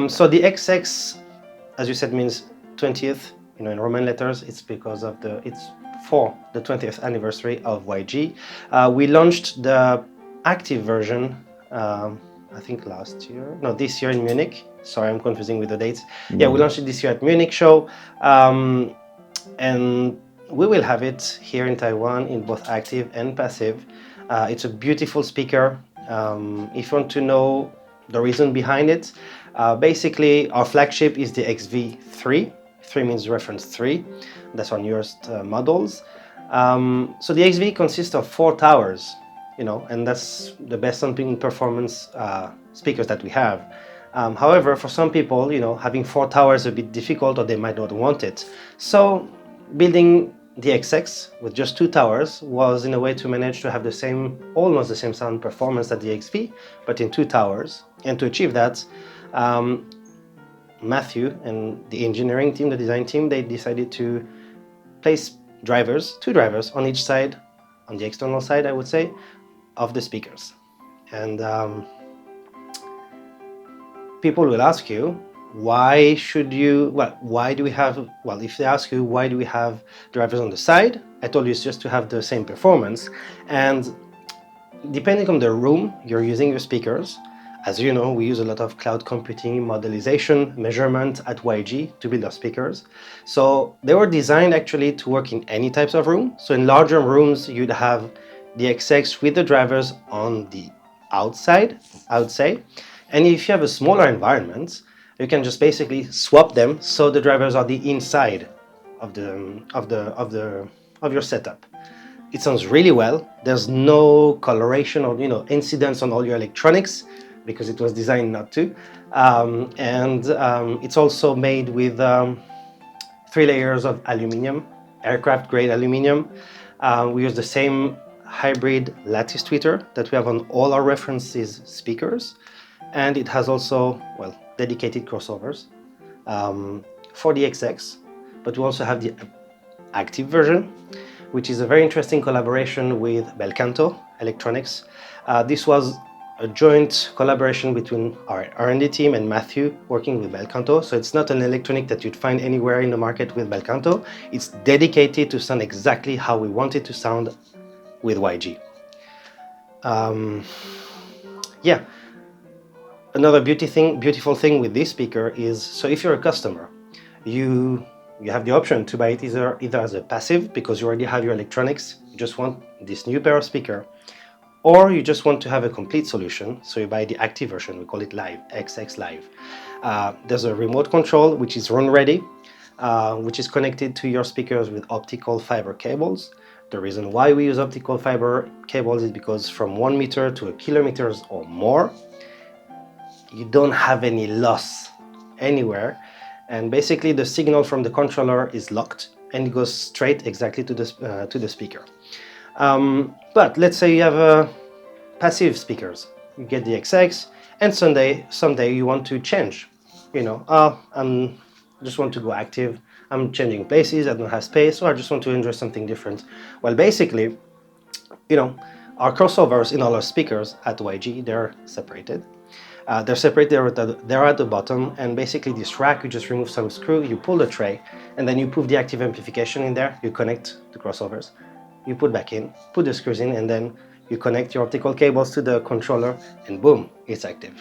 So the XX, as you said, means 20th. In Roman letters, it's because of it's for the 20th anniversary of YG. We launched the active version, I think this year in Munich. Sorry, I'm confusing with the dates. Yeah, we launched it this year at Munich show, and we will have it here in Taiwan in both active and passive. It's a beautiful speaker. If you want to know the reason behind it, basically our flagship is the XV3. 3 means reference 3. That's our newest models. So the XV consists of 4 towers, and that's the best sampling performance speakers that we have. However, for some people, having 4 towers is a bit difficult, or they might not want it. So building the XX with just 2 towers was in a way to manage to have almost the same sound performance as the XV, but in 2 towers. And to achieve that, Matthew and the engineering team, the design team, they decided to place 2 drivers on each side, on the external side, I would say, of the speakers. And people will ask you, if they ask you why do we have drivers on the side, I told you it's just to have the same performance. And depending on the room you're using your speakers, as you know, we use a lot of cloud computing, modelization, measurement at YG to build our speakers. So they were designed actually to work in any types of room. So in larger rooms, you'd have the XX with the drivers on the outside, I would say. And if you have a smaller environment, you can just basically swap them so the drivers are the inside of your setup. It sounds really well. There's no coloration or incidence on all your electronics, because it was designed not to. It's also made with 3 layers of aluminum, aircraft grade aluminum. We use the same hybrid lattice tweeter that we have on all our references speakers. And it has also, dedicated crossovers for the XX, but we also have the active version, which is a very interesting collaboration with Belcanto Electronics. This was a joint collaboration between our R&D team and Matthew working with Belcanto. So it's not an electronic that you'd find anywhere in the market with Belcanto. It's dedicated to sound exactly how we want it to sound with YG. Another beautiful thing with this speaker is, so if you're a customer, you have the option to buy it either as a passive, because you already have your electronics, you just want this new pair of speaker, or you just want to have a complete solution, so you buy the active version. We call it Live, XX Live. There's a remote control, which is run ready, which is connected to your speakers with optical fiber cables. The reason why we use optical fiber cables is because from 1 meter to 1 kilometer or more, you don't have any loss anywhere. And basically the signal from the controller is locked and it goes straight exactly to the speaker. But let's say you have passive speakers. You get the XX, and someday you want to change. I just want to go active. I'm changing places. I don't have space, or I just want to enjoy something different. Well, basically, our crossovers in all our speakers at YG, they're separated. They're at the bottom, and basically this rack, you just remove some screw, you pull the tray, and then you put the active amplification in there. You connect the crossovers. You put back in, put the screws in, and then you connect your optical cables to the controller, and boom, it's active.